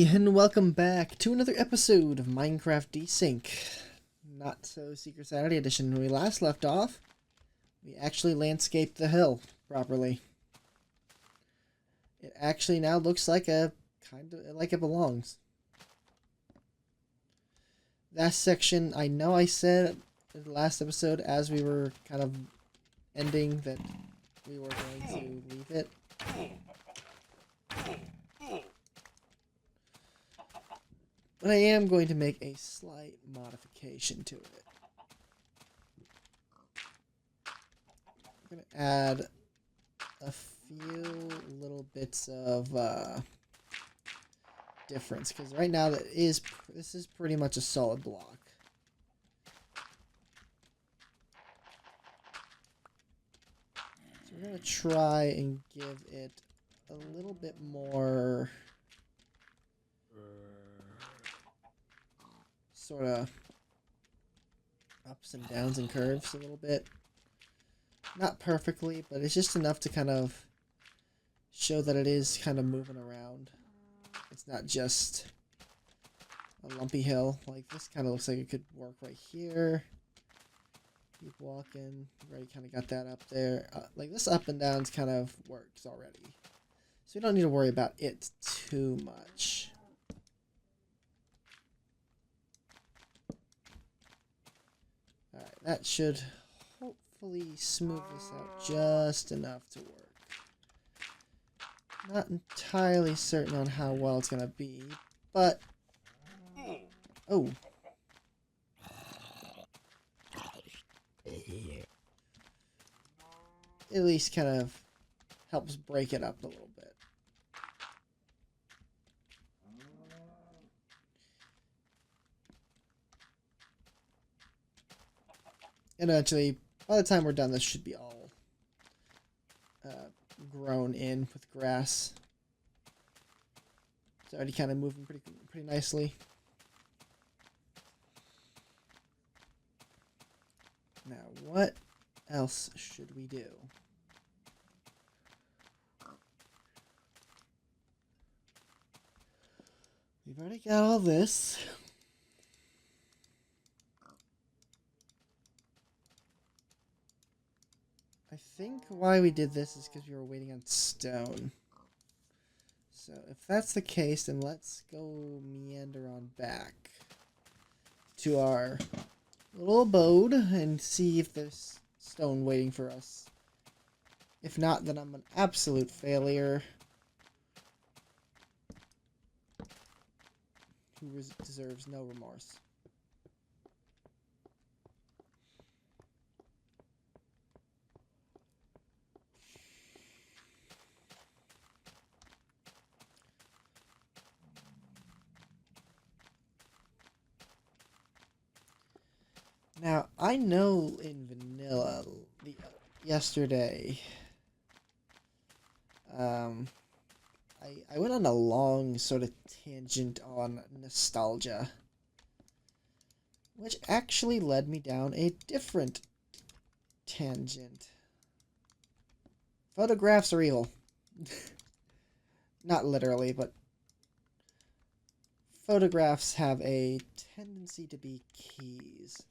Hey, and welcome back to another episode of Minecraft Desync. Not so Secret Saturday edition. When we last left off, we actually landscaped the hill properly. It actually now looks like it belongs. That section, I know I said in the last episode as we were kind of ending that we were going to leave it. But I am going to make a slight modification to it. I'm going to add a few little bits of difference, because right now this is pretty much a solid block. So we're going to try and give it a little bit more sort of ups and downs and curves a little bit. Not perfectly, but it's just enough to kind of show that it is kind of moving around. It's not just a lumpy hill. Like, this kind of looks like it could work right here. Keep walking. Already kind of got that up there. Like, this up and downs kind of works already. So we don't need to worry about it too much. Alright, that should hopefully smooth this out just enough to work. Not entirely certain on how well it's going to be, but... Oh. At least kind of helps break it up a little bit. And eventually, by the time we're done, this should be all grown in with grass. It's already kind of moving pretty nicely. Now, what else should we do? We've already got all this. I think why we did this is because we were waiting on stone. So if that's the case, then let's go meander on back to our little abode and see if there's stone waiting for us. If not, then I'm an absolute failure who deserves no remorse. Now, I know in vanilla, yesterday, I went on a long sort of tangent on nostalgia, which actually led me down a different tangent. Photographs are evil. Not literally, but photographs have a tendency to be keys.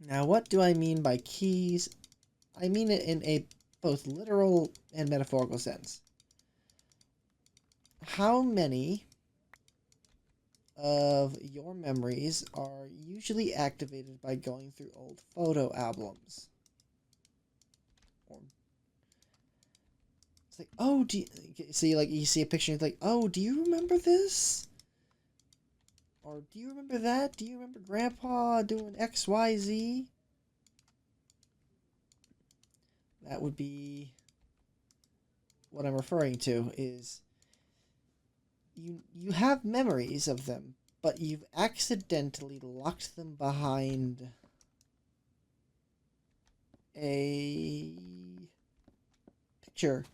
Now, what do I mean by keys? I mean it in a both literal and metaphorical sense. How many of your memories are usually activated by going through old photo albums? Or it's like, oh, do you see, like, you see a picture and it's like, oh, do you remember this? Or do you remember that? Do you remember Grandpa doing XYZ? That would be what I'm referring to, is you have memories of them, but you've accidentally locked them behind a picture.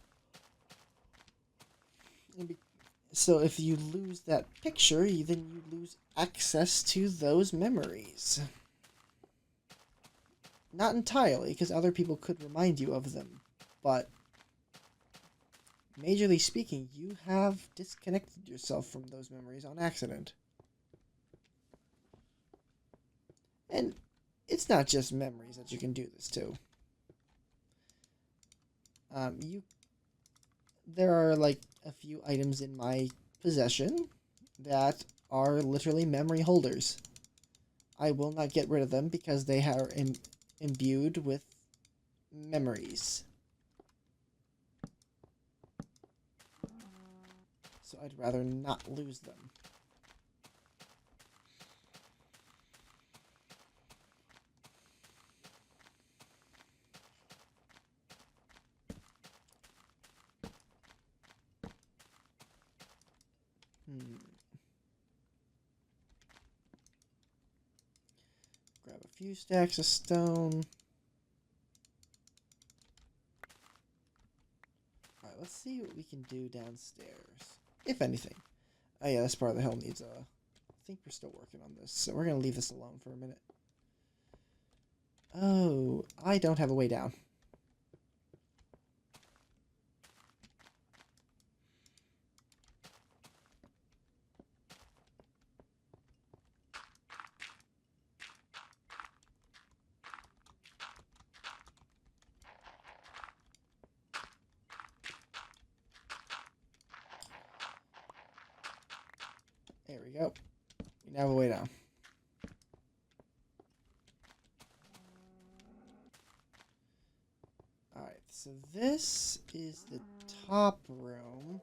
So if you lose that picture, then you lose access to those memories. Not entirely, because other people could remind you of them, but majorly speaking, you have disconnected yourself from those memories on accident. And it's not just memories that you can do this to. There are like a few items in my possession that are literally memory holders. I will not get rid of them because they are imbued with memories. So I'd rather not lose them. Grab a few stacks of stone. Alright, let's see what we can do downstairs. If anything. Oh yeah, this part of the hill needs a... I think we're still working on this, so we're going to leave this alone for a minute. Oh, I don't have a way down. There we go. We now have a way down. Alright, so this is the top room.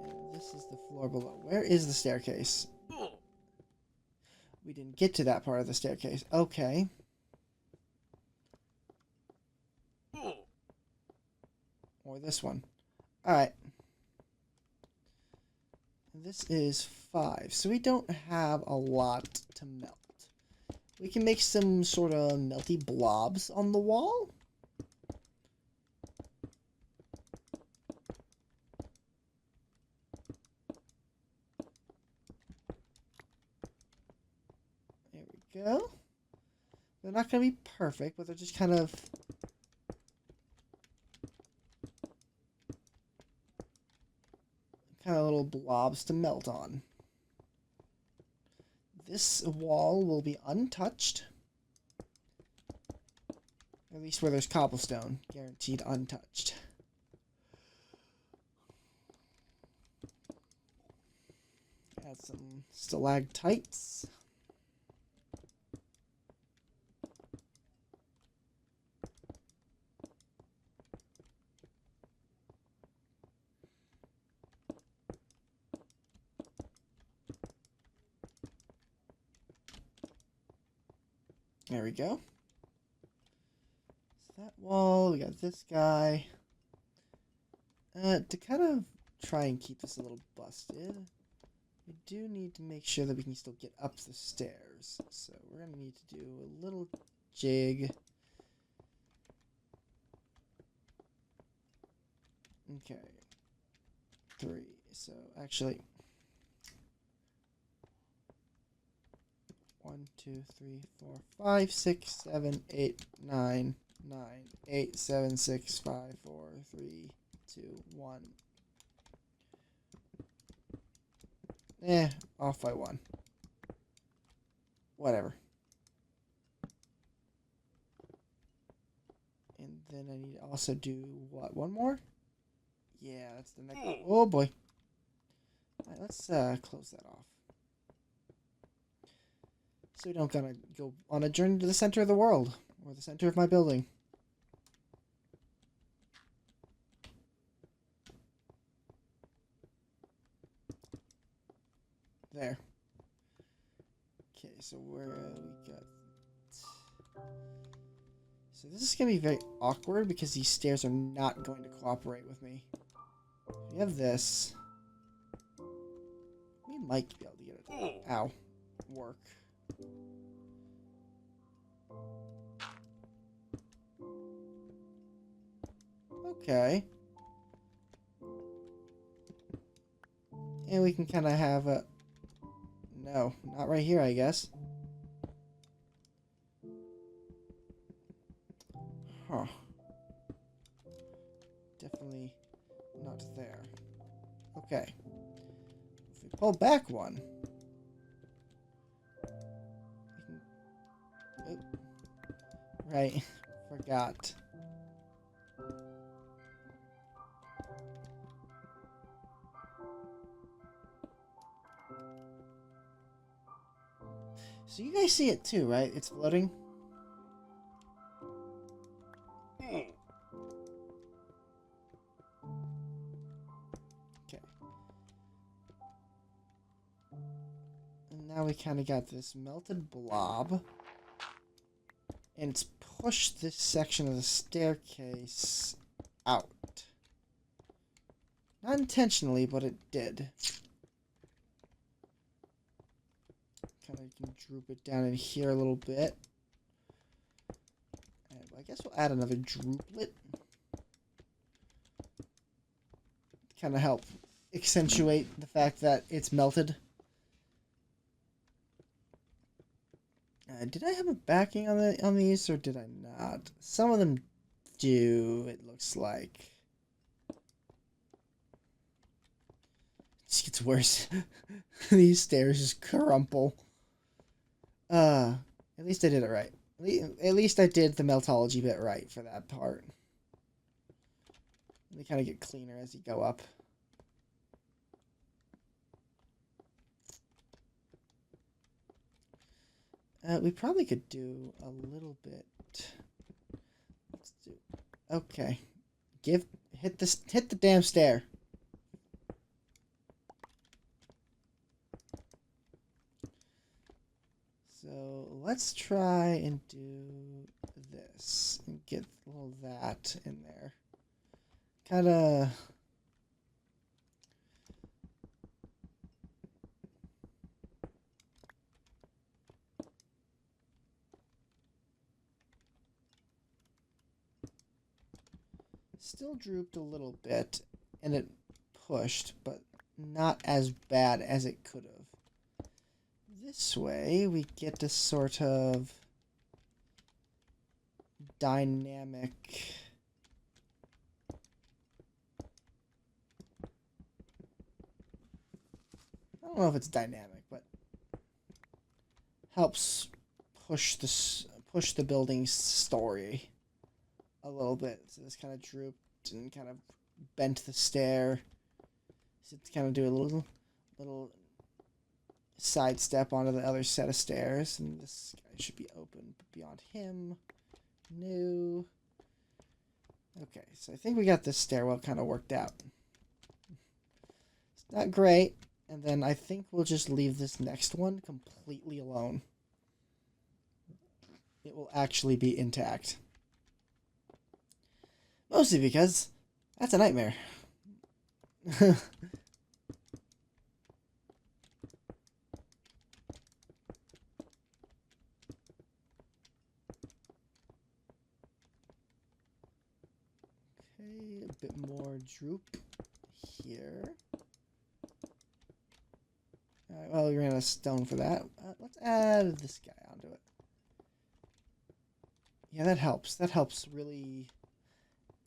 And this is the floor below. Where is the staircase? We didn't get to that part of the staircase. Okay. Or this one. Alright. This is 5. So we don't have a lot to melt. We can make some sort of melty blobs on the wall. There we go. They're not going to be perfect, but they're just kind of... little blobs to melt on. This wall will be untouched. At least where there's cobblestone. Guaranteed untouched. Add some stalactites. There we go. So that wall, we got this guy. To kind of try and keep this a little busted, we do need to make sure that we can still get up the stairs. So we're going to need to do a little jig. Okay. 3. So actually... 1, 2, 3, 4, 5, 6, 7, 8, 9, 8, 7, 6, 5, 4, 3, 2, 1. Off by 1. Whatever. And then I need to also do, what, one more? Yeah, that's the next... Oh, boy. Alright, let's close that off. So we don't gotta go on a journey to the center of the world, or the center of my building. There. Okay, so where we got... So this is gonna be very awkward because these stairs are not going to cooperate with me. We have this. We might be able to get it. Ow. Work. Okay. And we can kind of have a... No, not right here, I guess. Huh. Definitely not there. Okay. If we pull back one... we can... Oop. Right. Forgot. So you guys see it too, right? It's floating. Okay. And now we kind of got this melted blob. And it's pushed this section of the staircase out. Not intentionally, but it did. Kind of can droop it down in here a little bit. And I guess we'll add another drooplet. Kind of help accentuate the fact that it's melted. Did I have a backing on these, or did I not? Some of them do, it looks like. It just gets worse. These stairs just crumple. At least I did it right. At least I did the meltology bit right for that part. They kind of get cleaner as you go up. We probably could do a little bit. Let's do. Okay, hit the damn stair. So let's try and do this and get a little that in there. Kind of. Still drooped a little bit, and it pushed, but not as bad as it could have. This way, we get a sort of dynamic... I don't know if it's dynamic, but helps push the building's story a little bit. So this kind of drooped and kind of bent the stair. So to kind of do a little side step onto the other set of stairs, and this guy should be open. But beyond him, no. Okay, so I think we got this stairwell kind of worked out. It's not great, and then I think we'll just leave this next one completely alone. It will actually be intact. Mostly because that's a nightmare. Okay, a bit more droop here. Alright, well, we ran out of stone for that. Let's add this guy onto it. Yeah, that helps. That helps really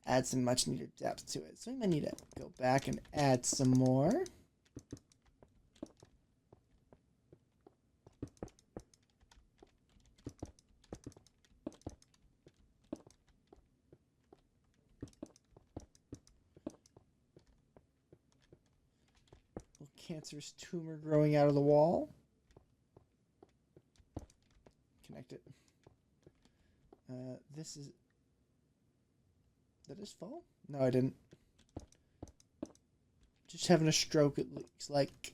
add some much needed depth to it. So we might need to go back and add some more. Little cancerous tumor growing out of the wall. Connect it. This is... Did I just fall? No, I didn't. Just having a stroke, it looks like.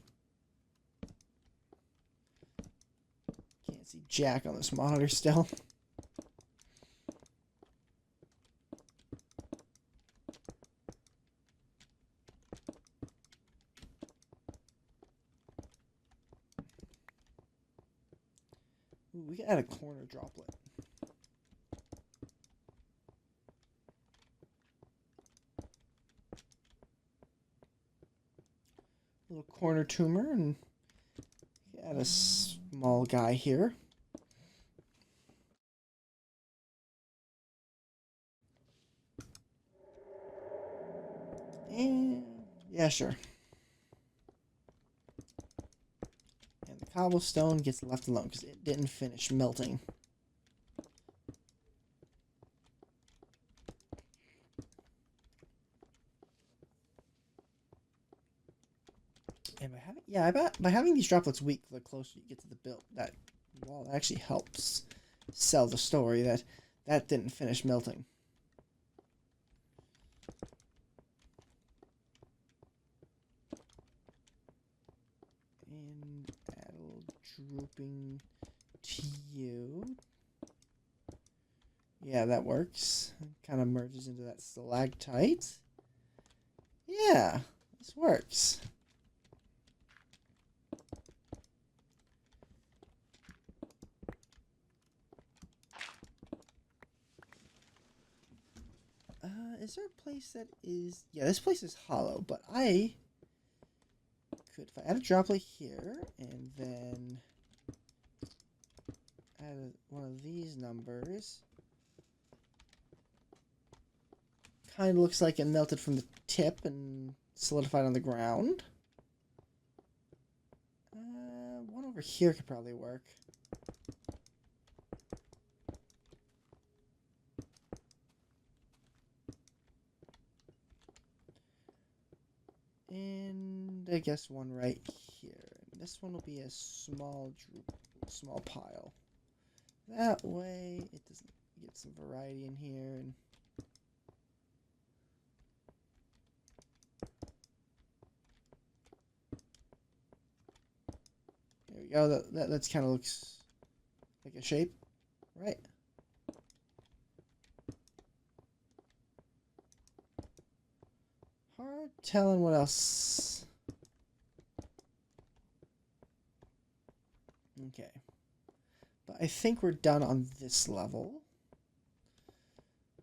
Can't see jack on this monitor still. Ooh, we can add a corner droplet. Little corner tumor, and add a small guy here. And yeah, sure. And the cobblestone gets left alone because it didn't finish melting. And by having these droplets weak, the closer you get to the build, that wall actually helps sell the story that that didn't finish melting. And that'll drooping to you. Yeah, that works. Kind of merges into that stalactite. Yeah, this works. Is there a place that is... Yeah, this place is hollow, but I could... If I add a droplet here, and then add one of these numbers... Kind of looks like it melted from the tip and solidified on the ground. One over here could probably work. And I guess one right here. This one will be a small pile. That way it doesn't get some variety in here. And there we go. That's kind of looks like a shape, right? Hard telling what else. Okay. But I think we're done on this level.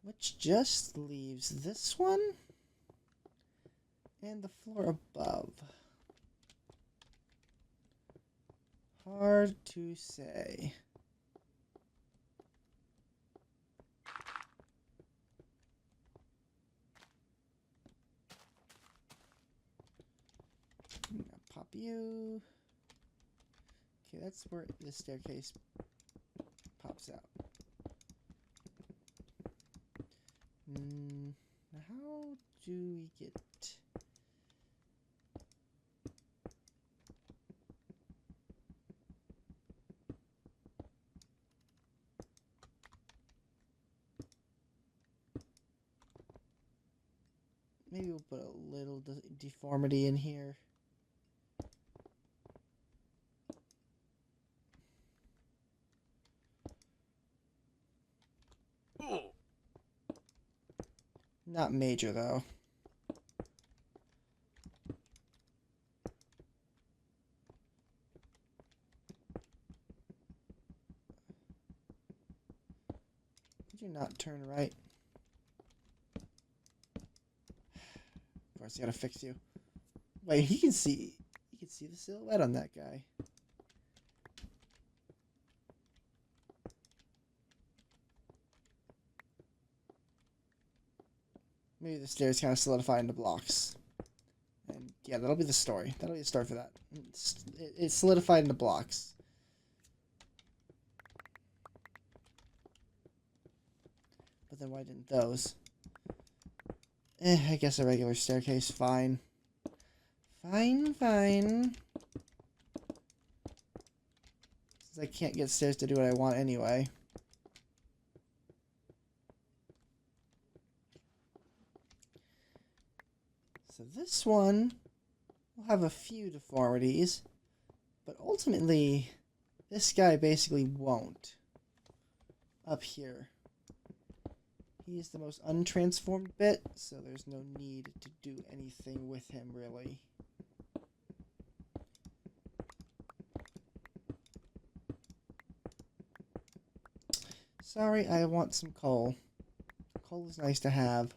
Which just leaves this one and the floor above. Hard to say. Pop you. Okay, that's where the staircase pops out. Now how do we get... Maybe we'll put a little deformity in here. Not major, though. Did you not turn right? Of course, I gotta fix you. Wait, you can see the silhouette on that guy. Maybe the stairs kind of solidify into blocks. And yeah, that'll be the story. That'll be the story for that. It's solidified into blocks. But then why didn't those? I guess a regular staircase, fine. Fine. Since I can't get stairs to do what I want anyway. So this one will have a few deformities, but ultimately this guy basically won't. Up here. He's the most untransformed bit, so there's no need to do anything with him, really. Sorry, I want some coal. Coal is nice to have.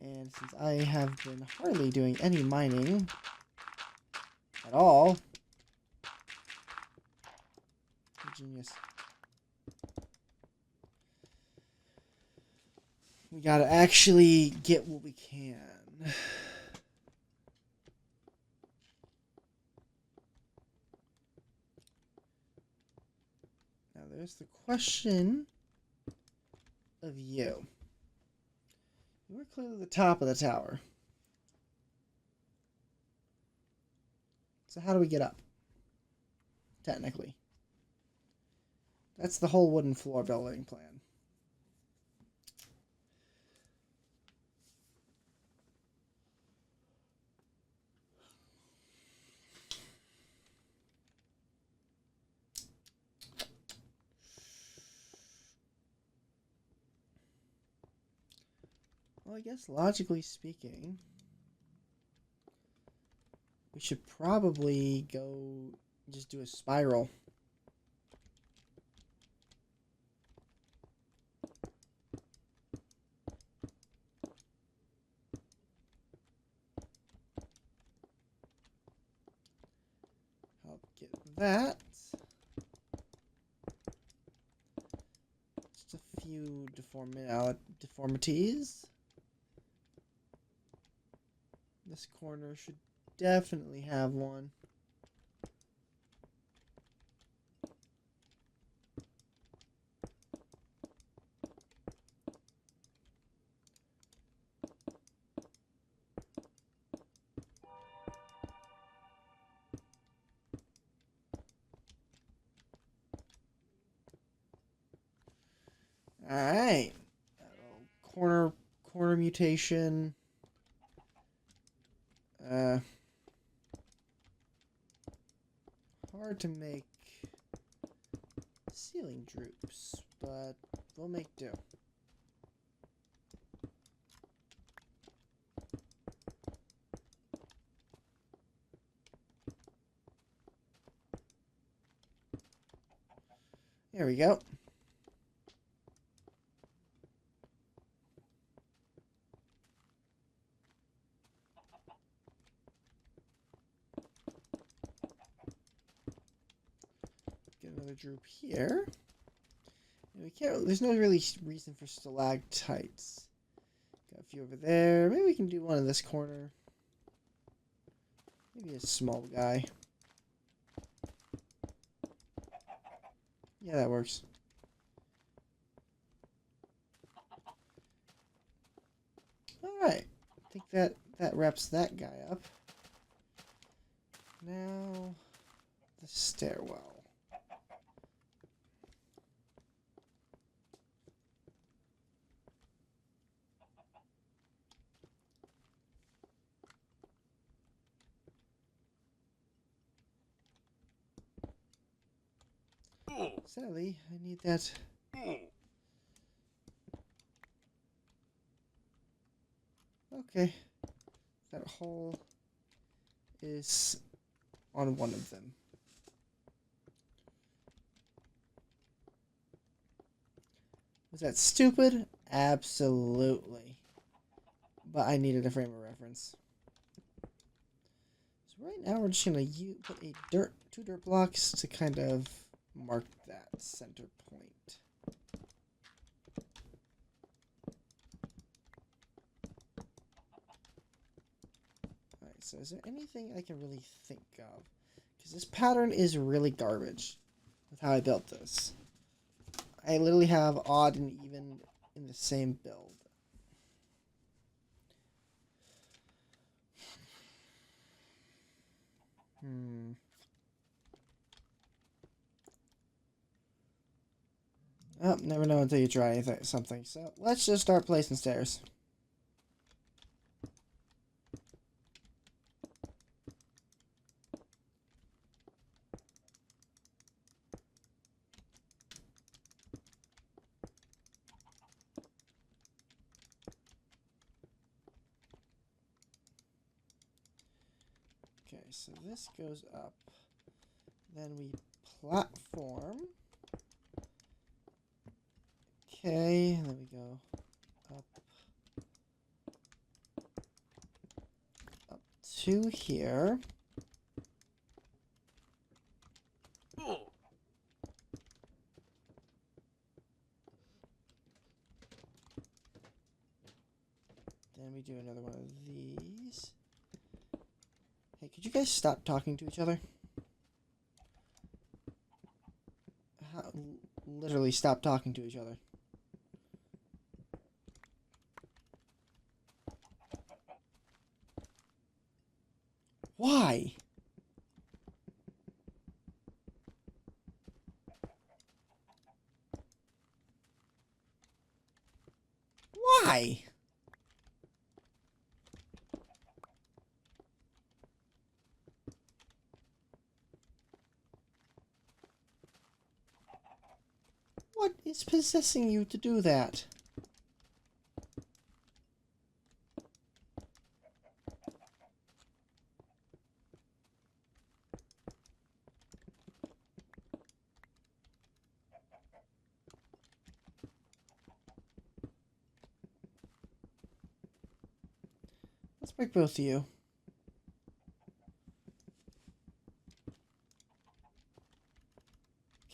And since I have been hardly doing any mining at all... Genius. We gotta actually get what we can. Now there's the question of you. We're clearly at the top of the tower. So how do we get up? Technically. That's the whole wooden floor building plan. Well, I guess logically speaking, we should probably go just do a spiral. Help get that. Just a few deformities. This corner should definitely have one. Alright. Corner mutation. Hard to make ceiling droops, but we'll make do. There we go. Get another droop here. And we can't. There's no really reason for stalactites. Got a few over there. Maybe we can do one in this corner. Maybe a small guy. Yeah, that works. Alright. I think that wraps that guy up. Now, the stairwell. Sadly, I need that. Okay. That hole is on one of them. Was that stupid? Absolutely. But I needed a frame of reference. So right now we're just gonna put two dirt blocks to kind of mark that center point. Alright, so is there anything I can really think of? Because this pattern is really garbage with how I built this. I literally have odd and even in the same build. Oh, never know until you try something. So let's just start placing stairs. Okay, so this goes up. Then we platform. Okay, and then we go up to here. And we do another one of these. Hey, could you guys stop talking to each other? Literally stop talking to each other. Why? Why? What is possessing you to do that? Let's break both of you.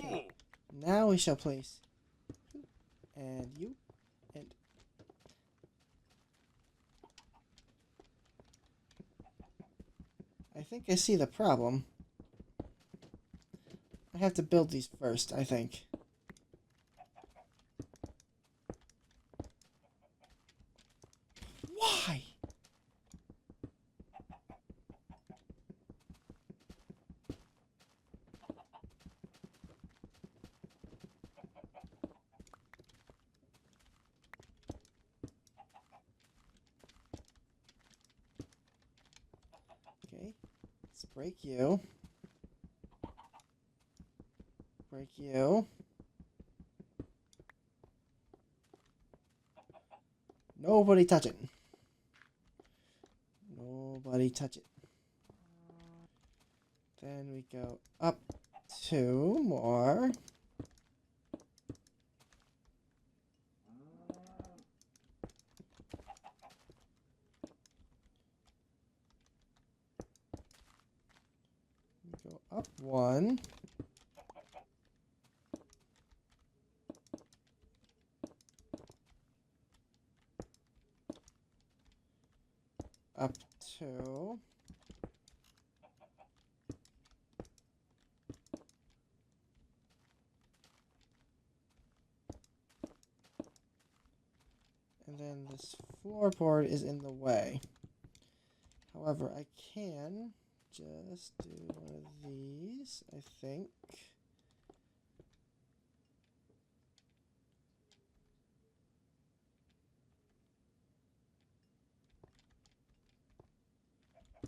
Okay. Now we shall place you and you and I think I see the problem. I have to build these first, I think. Why? Okay, let's break you. Break you. Nobody touch it. Nobody touch it. Then we go up 2 more. We go up 1. Up 2. And then this floorboard is in the way. However, I can just do one of these, I think.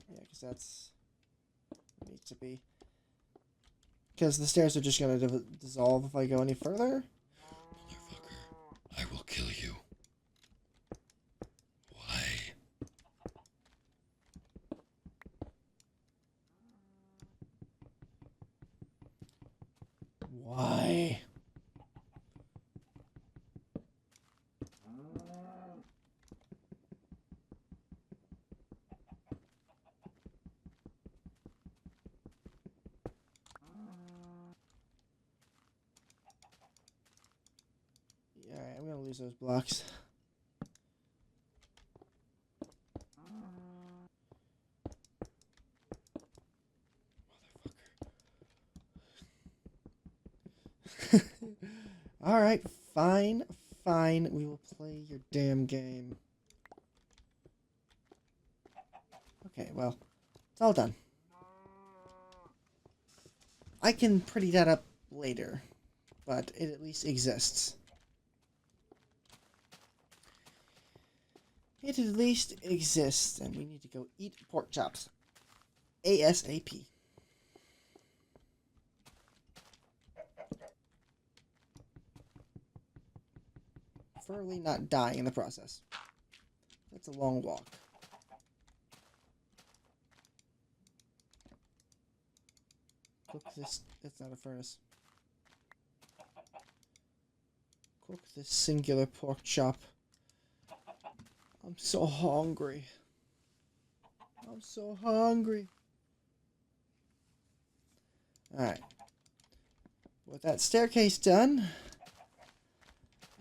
Yeah, because that's what it needs to be. Because the stairs are just going to dissolve if I go any further. Motherfucker, I will kill you. Why? Why? Yeah, I'm going to lose those blocks. Alright, fine, fine. We will play your damn game. Okay, well, it's all done. I can pretty that up later, but it at least exists. It at least exists, and we need to go eat pork chops. ASAP. Preferably not dying in the process. That's a long walk. Cook this. That's not a furnace. Cook this singular pork chop. I'm so hungry. I'm so hungry. Alright. With that staircase done,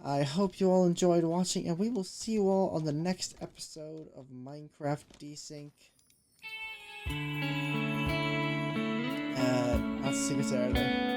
I hope you all enjoyed watching, and we will see you all on the next episode of Minecraft Desync. Not Secret Saturday.